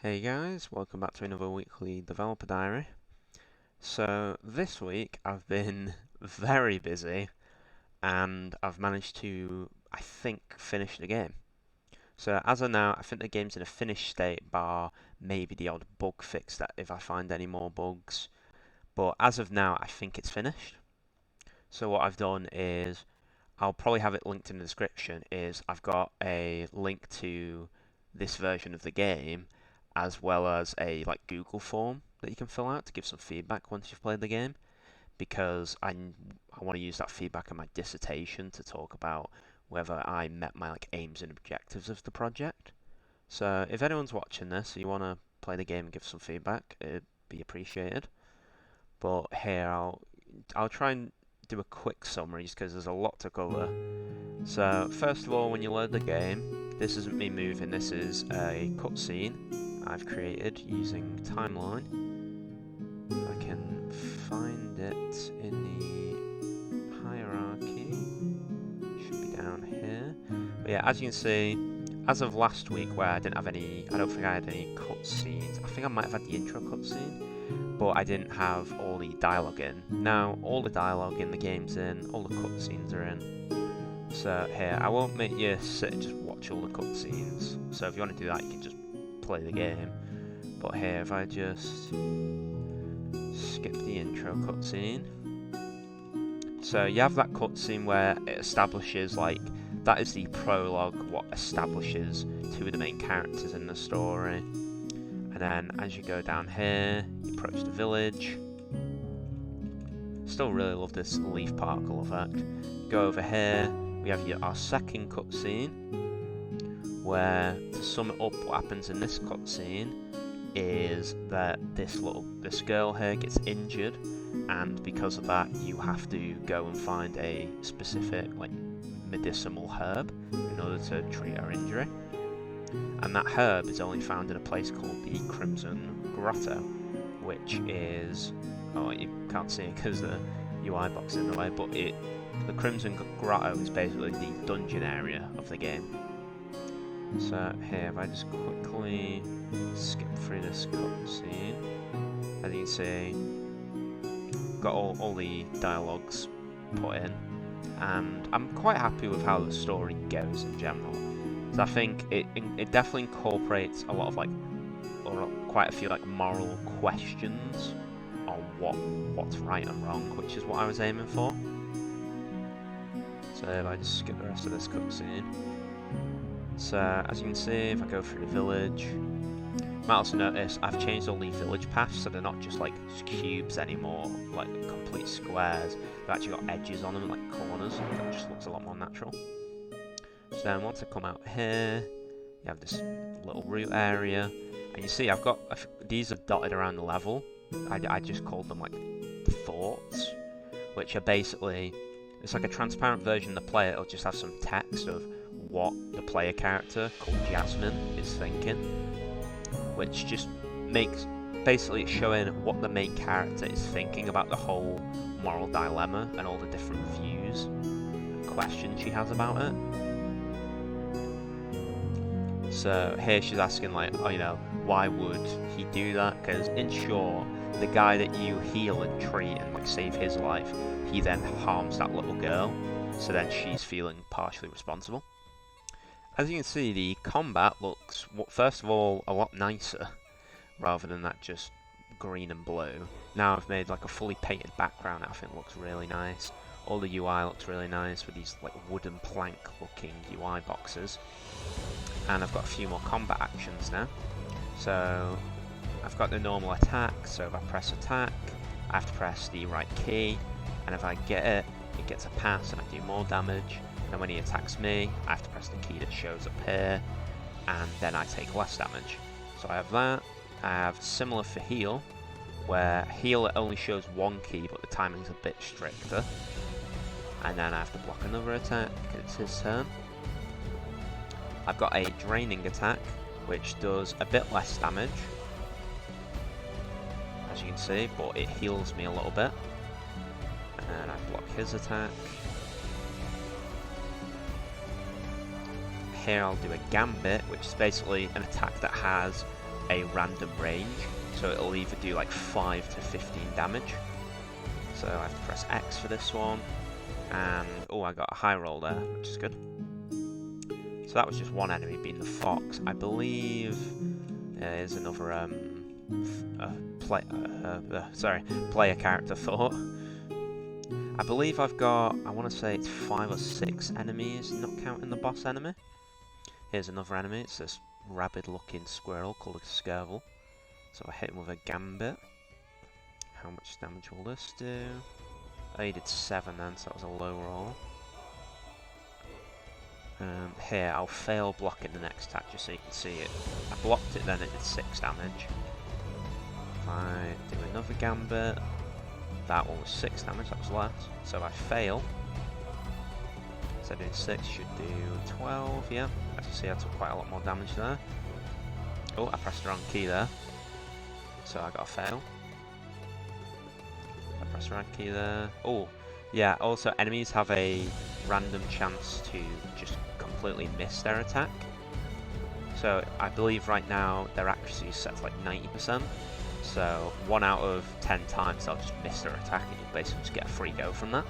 Hey guys, welcome back to another weekly developer diary. So this week I've been very busy and I've managed to, I think, finish the game. So as of now, I think the game's in a finished state bar maybe the odd bug fix that if I find any more bugs. But as of now, I think it's finished. So what I've done is, I'll probably have it linked in the description, is I've got a link to this version of the game as well as a Google form that you can fill out to give some feedback once you've played the game, because I want to use that feedback in my dissertation to talk about whether I met my aims and objectives of the project. So if anyone's watching this, you want to play the game and give some feedback, it'd be appreciated. But here I'll try and do a quick summary just because there's a lot to cover. So first of all, when you load the game, this isn't me moving, this is a cutscene I've created using Timeline. I can find it in the hierarchy, should be down here. But yeah, as you can see, as of last week where I don't think I had any cutscenes. I think I might have had the intro cutscene, but I didn't have all the dialogue in. Now all the dialogue in the game's in, all the cutscenes are in. So here, I won't make you sit and just watch all the cutscenes. So if you want to do that, you can just play the game. But here, if I just skip the intro cutscene. So you have that cutscene where it establishes, that is the prologue, what establishes two of the main characters in the story. And then as you go down here, you approach the village. Still really love this leaf particle effect. Go over here, we have our second cutscene, where to sum it up, what happens in this cutscene is that this girl here gets injured, and because of that, you have to go and find a specific medicinal herb in order to treat her injury. And that herb is only found in a place called the Crimson Grotto, which is, oh, you can't see it because the UI box is in the way, but the Crimson Grotto is basically the dungeon area of the game. So here, if I just quickly skip through this cutscene, as you can see, got all the dialogues put in, and I'm quite happy with how the story goes in general. So I think it definitely incorporates a lot of or quite a few moral questions on what's right and wrong, which is what I was aiming for. So if I just skip the rest of this cutscene. So as you can see, if I go through the village, you might also notice I've changed all the village paths so they're not just cubes anymore, complete squares. They've actually got edges on them, corners. That just looks a lot more natural. So then once I come out here, you have this little root area, and you see I've got these are dotted around the level. I just called them thoughts, which are basically, it's like a transparent version of the player. It'll just have some text of what the player character called Jasmine is thinking, which just makes basically showing what the main character is thinking about the whole moral dilemma and all the different views and questions she has about it. So here she's asking why would he do that? Because in short, the guy that you heal and treat and save his life, he then harms that little girl, so then she's feeling partially responsible. As you can see, the combat looks, first of all, a lot nicer, rather than that just green and blue. Now I've made a fully painted background that I think looks really nice. All the UI looks really nice with these wooden plank looking UI boxes. And I've got a few more combat actions now. So I've got the normal attack, so if I press attack, I have to press the right key, and if I get it, it gets a pass and I do more damage. And when he attacks me, I have to press the key that shows up here, and then I take less damage. So I have that. I have similar for heal, where heal it only shows one key, but the timing's a bit stricter. And then I have to block another attack, because it's his turn. I've got a draining attack, which does a bit less damage, as you can see, but it heals me a little bit. And then I block his attack. Here I'll do a gambit, which is basically an attack that has a random range, so it'll either do like 5 to 15 damage. So I have to press X for this one, and oh, I got a high roll there, which is good. So that was just one enemy, being the fox. I believe there's another player character thought. I believe I've got, I want to say it's 5 or 6 enemies, not counting the boss enemy. Here's another enemy, it's this rabid looking squirrel called a Skirvel. So I hit him with a gambit. How much damage will this do? Oh, he did 7 then, so that was a low roll. Here, I'll fail blocking the next attack just so you can see it. I blocked it then, it did 6 damage. If I do another gambit, that one was 6 damage, that was less. So if I fail, instead of doing 6, should do 12, yeah. As you see, I took quite a lot more damage there. Oh, I pressed the wrong key there. So I got a fail. I pressed the right key there. Oh, yeah, also enemies have a random chance to just completely miss their attack. So I believe right now their accuracy is set to like 90%. So 1 out of 10 times they'll just miss their attack and you basically just get a free go from that.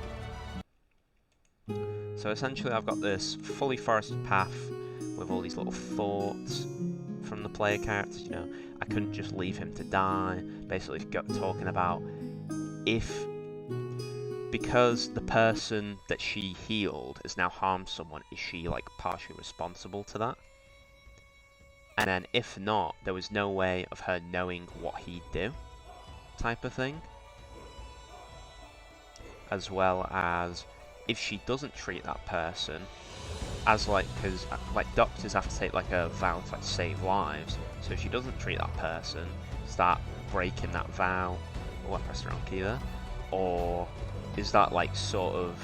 So essentially I've got this fully forested path with all these little thoughts from the player characters, you know. I couldn't just leave him to die. Basically talking about because the person that she healed has now harmed someone, is she like partially responsible to that? And then if not, there was no way of her knowing what he'd do, type of thing. As well as if she doesn't treat that person as like, because like doctors have to take like a vow to like save lives. So if she doesn't treat that person, start breaking that vow. Oh, I pressed the wrong key there. Or is that like sort of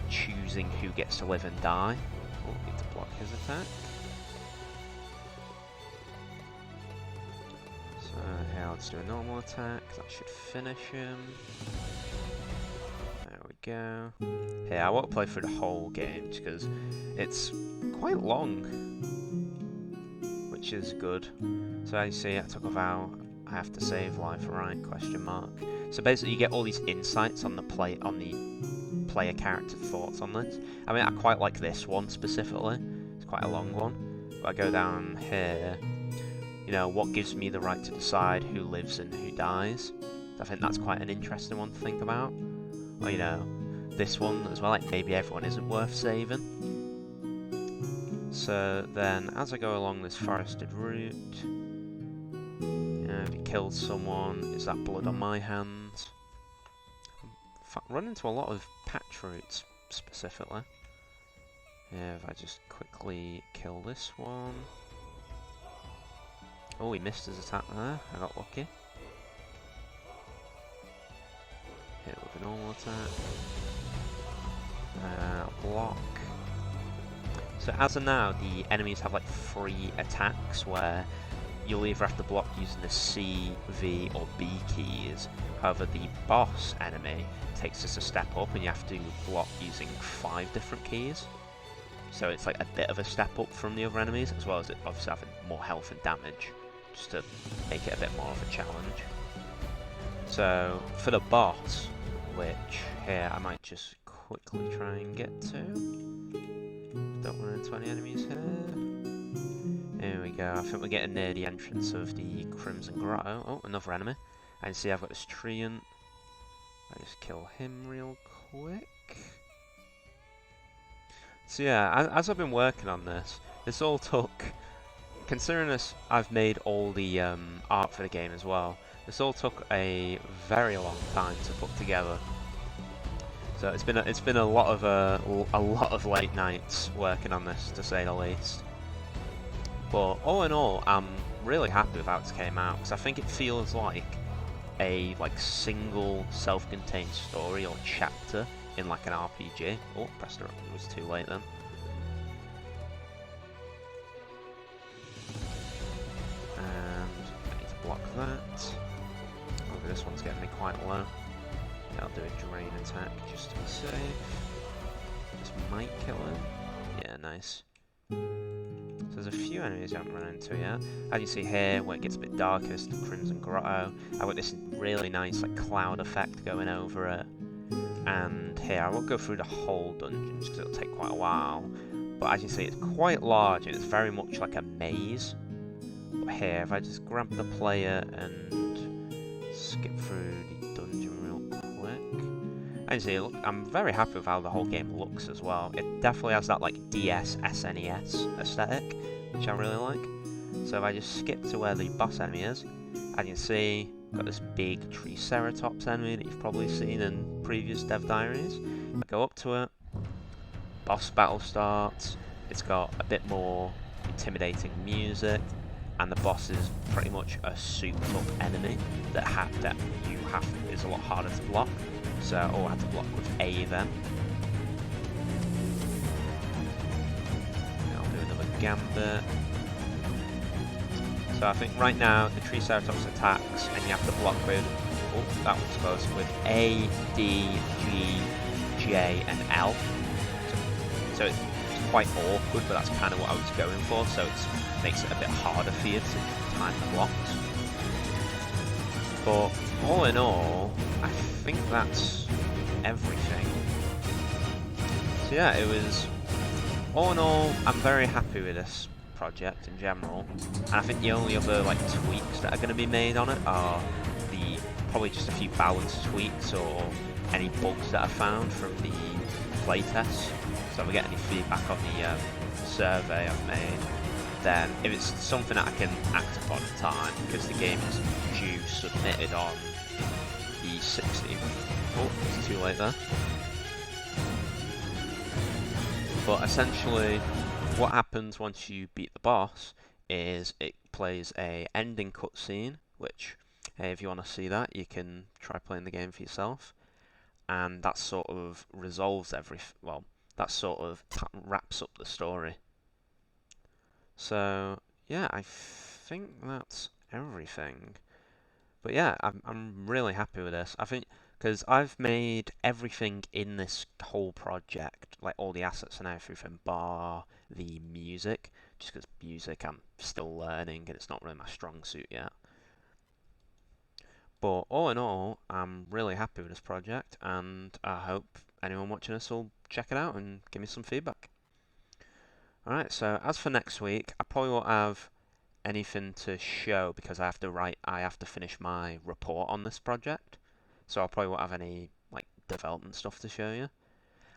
choosing who gets to live and die? Oh, need to block his attack. So here, let's do a normal attack. That should finish him. There we go. Here, I won't play through the whole game because it's quite long, which is good. So as you see, I took a vow. I have to save life, right? Question mark. So basically, you get all these insights on the player character thoughts on this. I mean, I quite like this one specifically. It's quite a long one. But I go down here. You know, what gives me the right to decide who lives and who dies? I think that's quite an interesting one to think about. Or, you know, this one as well, like maybe everyone isn't worth saving. So then, as I go along this forested route, if you killed someone, is that blood on my hands? I run into a lot of patch routes, specifically. Yeah, if I just quickly kill this one. Oh, he missed his attack there. I got lucky. Hit it with a normal attack. Block. So as of now, the enemies have like 3 attacks where you'll either have to block using the C, V, or B keys. However, the boss enemy takes us a step up and you have to block using 5 different keys. So it's like a bit of a step up from the other enemies, as well as it obviously having more health and damage, just to make it a bit more of a challenge. So for the boss, which here I might just quickly try and get to. Don't run into any enemies here. Here we go. I think we're getting near the entrance of the Crimson Grotto. Oh, another enemy. And see, I've got this Treant. I just kill him real quick. So yeah, as I've been working on this all took, considering this, I've made all the art for the game as well. This all took a very long time to put together. So it's been a lot of late nights working on this, to say the least. But all in all, I'm really happy with how it came out, because I think it feels like a single self-contained story or chapter in like an RPG. Oh, pressed it was too late then. And I need to block that. Oh, this one's getting me quite low. Yeah, I'll do a drain attack just to be safe. This might kill him. Yeah, nice. So So there's a few enemies I haven't run into yet. As you see here, when it gets a bit darker, it's the Crimson Grotto. I've got this really nice like cloud effect going over it. And here, I won't go through the whole dungeon because it'll take quite a while. But as you see, it's quite large and it's very much like a maze. But here, if I just grab the player and skip through the dungeon real quick. As you see, look, I'm very happy with how the whole game looks as well. It definitely has that like DS, SNES aesthetic, which I really like. So if I just skip to where the boss enemy is, as you can see, got this big Triceratops enemy that you've probably seen in previous dev diaries. I go up to it, boss battle starts, it's got a bit more intimidating music, and the boss is pretty much a souped up enemy that is a lot harder to block. So I had to block with A then. I'll do another gambit. So I think right now the Triceratops attacks and you have to block with, oh that one's close, with A, D, G, J and L. So it's quite awkward, but that's kind of what I was going for, so it makes it a bit harder for you to time the blocks. But all in all, I think that's everything. So yeah, it was, all in all, I'm very happy with this project in general, and I think the only other like tweaks that are going to be made on it are probably just a few balance tweaks or any bugs that I found from the playtests. So if we get any feedback on the survey I've made, then if it's something that I can act upon in time, because the game is due submitted on the 16th. Oh, it's too late there. But essentially, what happens once you beat the boss is it plays a ending cutscene, which, if you want to see that, you can try playing the game for yourself. And that sort of resolves that sort of wraps up the story. So yeah, I think that's everything. But yeah, I'm really happy with this. I think because I've made everything in this whole project, like all the assets and everything, bar the music, just because music I'm still learning and it's not really my strong suit yet. But all in all, I'm really happy with this project, and I hope anyone watching this will check it out and give me some feedback. Alright, so as for next week, I probably won't have anything to show because I have to finish my report on this project. So I probably won't have any like development stuff to show you.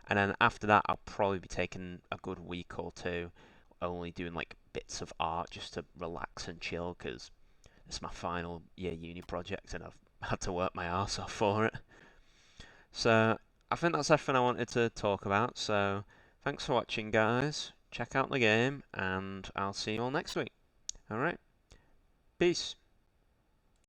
And then after that, I'll probably be taking a good week or two, only doing like bits of art just to relax and chill because it's my final year uni project and I've had to work my arse off for it. So I think that's everything I wanted to talk about. So thanks for watching, guys. Check out the game, and I'll see you all next week. Alright, peace.